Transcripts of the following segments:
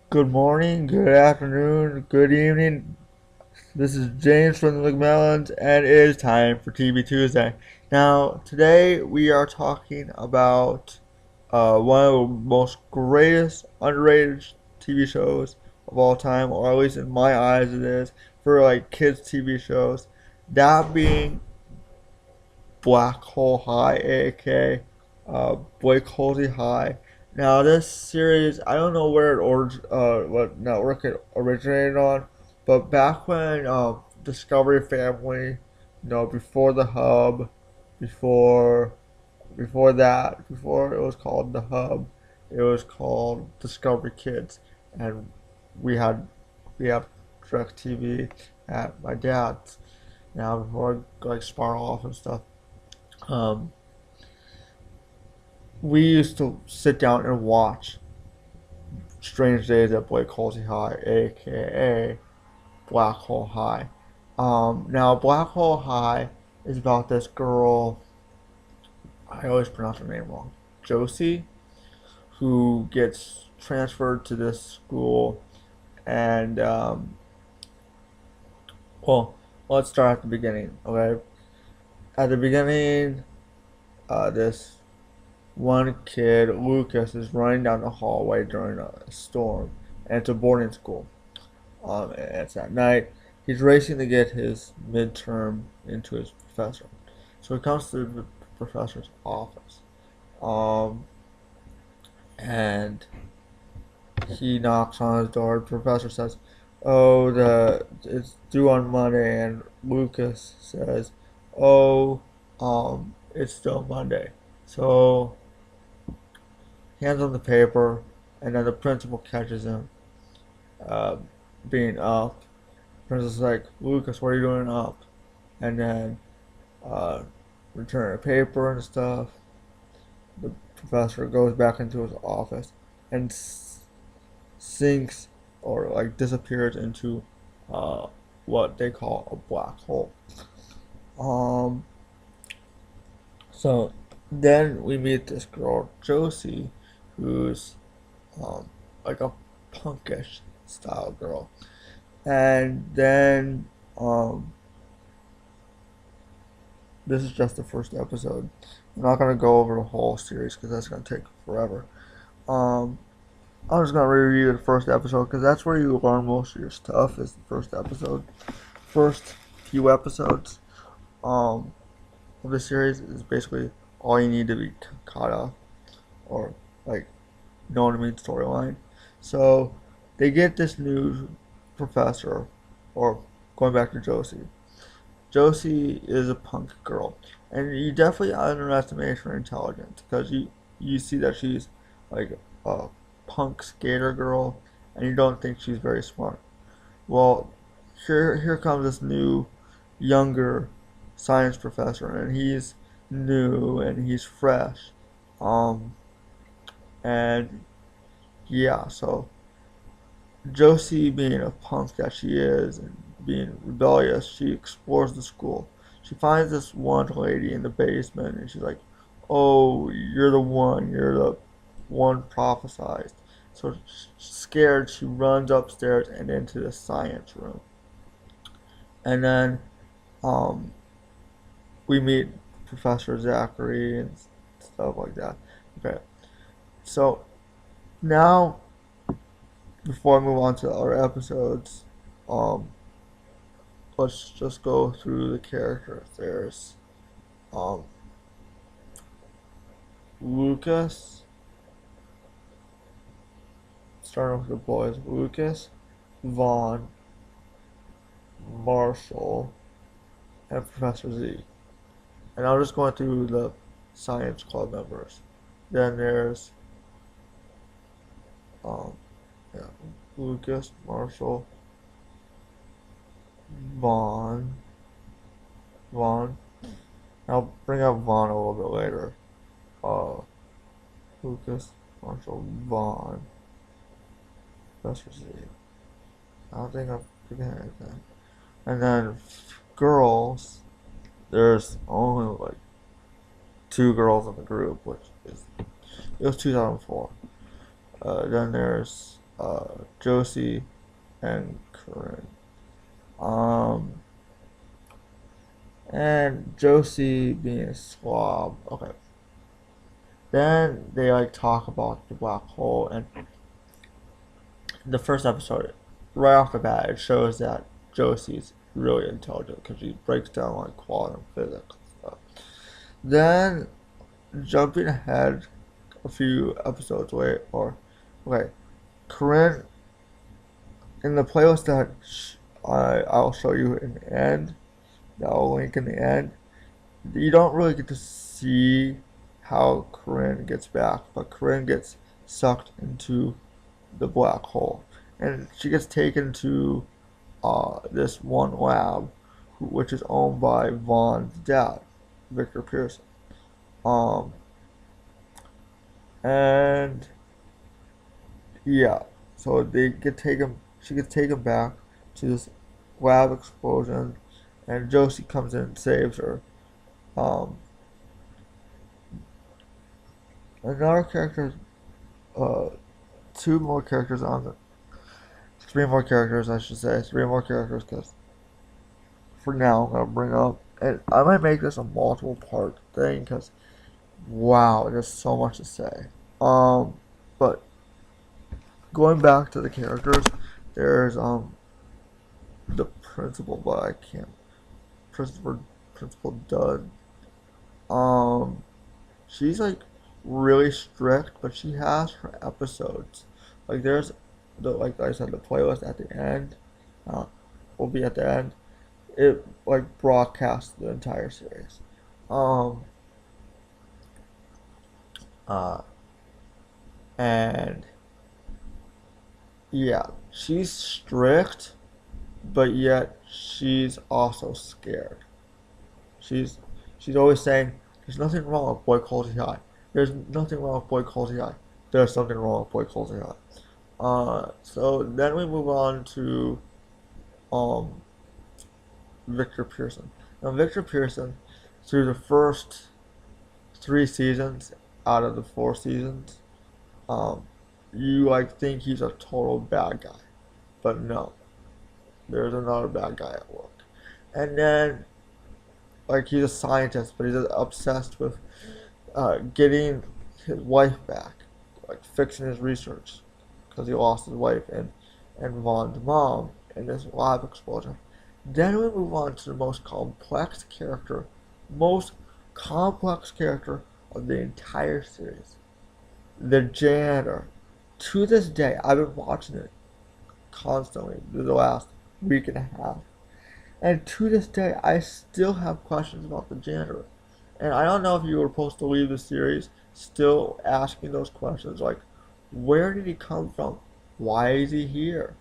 Good morning, good afternoon, good evening. This is James from the McMillans, and it is time for TV Tuesday. Now, today we are talking about one of the most greatest underrated TV shows of all time, or at least in my eyes, it is for like kids' TV shows. That being Black Hole High, aka Blake Holsy High. Now, this series, I don't know where what network it originated on, but back when Discovery Family, before the Hub, before before it was called the Hub, it was called Discovery Kids, and we had we have DirecTV at my dad's. Now before I like spiral off and stuff. Um, we used to sit down and watch Strange Days at Blake Holsy High, aka Black Hole High. Now, Black Hole High is about this girl, I always pronounce her name wrong, Josie, who gets transferred to this school. And, well, let's start at the beginning, okay? At the beginning, this one kid, Lucas, is running down the hallway during a storm, and it's a boarding school. And it's at night. He's racing to get his midterm into his professor. So he comes to the professor's office. Um, and he knocks on his door. The professor says, "Oh, it's due on Monday." And Lucas says, "Oh, it's still Monday." So hands on the paper, and then the principal catches him uh, being up. The principal's like, "Lucas, what are you doing up?" And then uh, return a paper and stuff. The professor goes back into his office and sinks or like disappears into uh, what they call a black hole. Um, so then we meet this girl Josie, who's um, like a punkish style girl, and then this is just the first episode. I'm not gonna go over the whole series because that's gonna take forever. Um, I'm just gonna review the first episode because that's where you learn most of your stuff. Is the first episode, first few episodes um, of the series is basically all you need to be caught up or like know the main storyline. So they get this new professor, or going back to Josie. Josie is a punk girl, and you definitely underestimate her intelligence because you see that she's like a punk skater girl, and you don't think she's very smart. Well, here comes this new, younger science professor, and he's new and he's fresh, um, and yeah, so Josie, being a punk that she is and being rebellious, she explores the school. She finds this one lady in the basement and she's like, "Oh, you're the one. You're the one prophesized." So scared, she runs upstairs and into the science room. And then um, we meet Professor Zachary and stuff like that. Okay, so now before I move on to other episodes, um, let's just go through the characters. There's um, Lucas, starting with the boys. Lucas, Vaughn, Marshall, and Professor Z. And I'll just go through the science club members. Then there's um, yeah, Lucas, Marshall, Vaughn, Vaughn. I'll bring up Vaughn a little bit later. Uh, Lucas, Marshall, Vaughn, Professor Z. I don't think I'm forgetting anything. And then girls, there's only like two girls in the group, which is it was 2004. Then there's Josie and Corinne. Um, and Josie being a slob. Okay. Then they like talk about the black hole, and the first episode, right off the bat, it shows that Josie's really intelligent because she breaks down like quantum physics and stuff. Then jumping ahead a few episodes later, or okay, Corinne in the playlist that I'll show you in the end, that I'll link in the end. You don't really get to see how Corinne gets back, but Corinne gets sucked into the black hole, and she gets taken to this one lab, which is owned by Vaughn's dad, Victor Pearson. Um, and yeah, so they get taken. She gets taken back to this lab explosion, and Josie comes in and saves her. Um, Another character, uh, two more characters on the, three more characters, I should say, three more characters, because for now I'm gonna bring up, and I might make this a multiple part thing, because wow, there's so much to say. Um, but going back to the characters, there's the principal, but I can't. Principal Dud. Um, she's like really strict, but she has her episodes. Like there's the like I said, the playlist at the end. Uh, will be at the end. It like broadcasts the entire series. Um, uh, and yeah, she's strict, but yet she's also scared. She's she's always saying, "There's nothing wrong with Blake Holsy High. There's nothing wrong with Blake Holsy High. There's something wrong with Blake Holsy High." So then we move on to um Victor Pearson. Now Victor Pearson, through the first 3 seasons out of the 4 seasons, um, you like think he's a total bad guy, but no, there's another bad guy at work, and then like he's a scientist, but he's obsessed with getting his wife back, like fixing his research, because he lost his wife and Vaughn's mom in this lab explosion. Then we move on to the most complex character of the entire series, the janitor. To this day, I've been watching it constantly through the last week and a half. And to this day, I still have questions about the janitor. And I don't know if you were supposed to leave the series still asking those questions, like, where did he come from? Why is he here?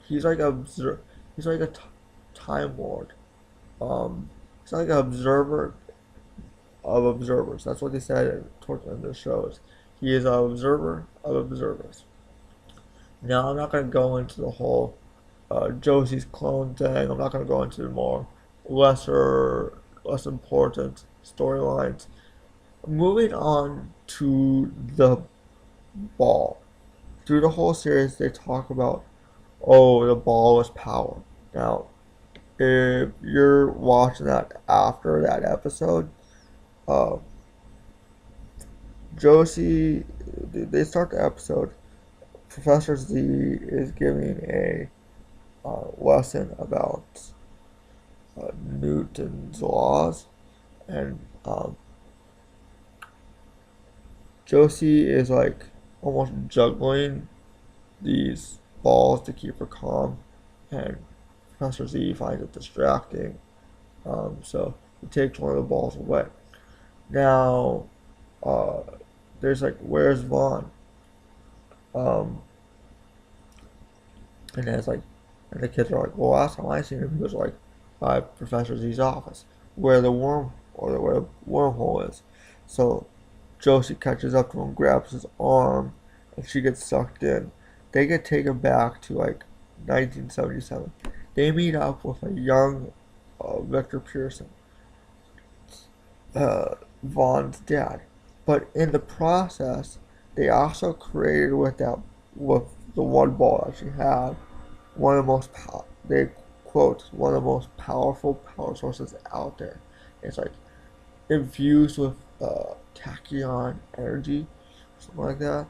He's like he's like a time lord. Um, he's like an observer of observers. That's what they said towards the end of the shows. He is an observer of observers. Now I'm not gonna go into the whole Josie's clone thing. I'm not going to go into more less important storylines. Moving on to the ball. Through the whole series, they talk about, oh, the ball is power. Now, if you're watching that after that episode, uh, Josie, they start the episode. Professor Z is giving a lesson about Newton's laws, and Josie is like almost juggling these balls to keep her calm, and Professor Z finds it distracting, so he takes one of the balls away. Now, uh, there's like, where's Vaughn? Um, and then it's like, and the kids are like, well, last time I seen him, he was like by Professor Z's office, where where the wormhole is. So Josie catches up to him, grabs his arm, and she gets sucked in. They get taken back to like 1977. They meet up with a young Victor Pearson, Vaughn's dad. But in the process, they also created with the one ball that she had, one of the most they quote one of the most powerful power sources out there. It's like infused with tachyon energy, something like that.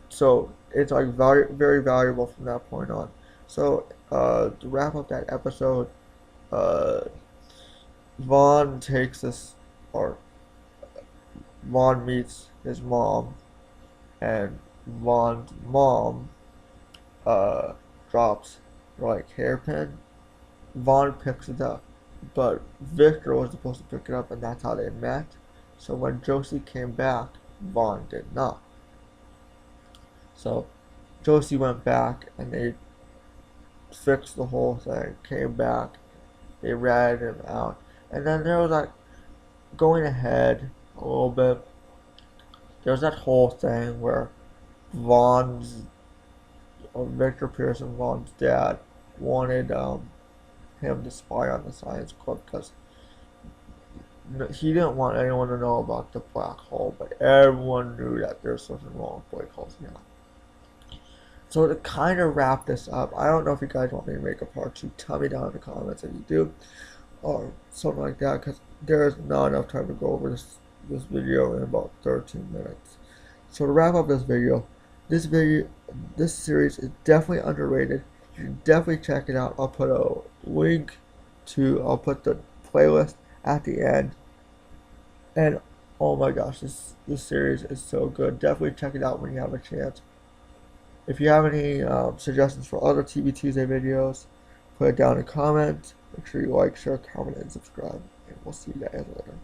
So it's like very valuable from that point on. So to wrap up that episode, uh, Vaughn takes this, or Vaughn meets his mom, and Vaughn's mom uh, drops like hairpin. Vaughn picks it up, but Victor was supposed to pick it up, and that's how they met. So when Josie came back, Vaughn did not. So Josie went back, and they fixed the whole thing. Came back, they ratted him out, and then there was like going ahead a little bit. There was that whole thing where Vaughn's Victor Pearson, Vaughn's dad, wanted him to spy on the science club because he didn't want anyone to know about the black hole, but everyone knew that there's something wrong with Blake Holesy. So to kind of wrap this up, I don't know if you guys want me to make a part 2. Tell me down in the comments if you do, or something like that, because there is not enough time to go over this video in about 13 minutes. So to wrap up this video, this series is definitely underrated. You should definitely check it out. I'll put the playlist at the end. And oh my gosh, this series is so good. Definitely check it out when you have a chance. If you have any suggestions for other TV Tuesday videos, put it down in the comments. Make sure you like, share, comment, and subscribe. And we'll see you guys later.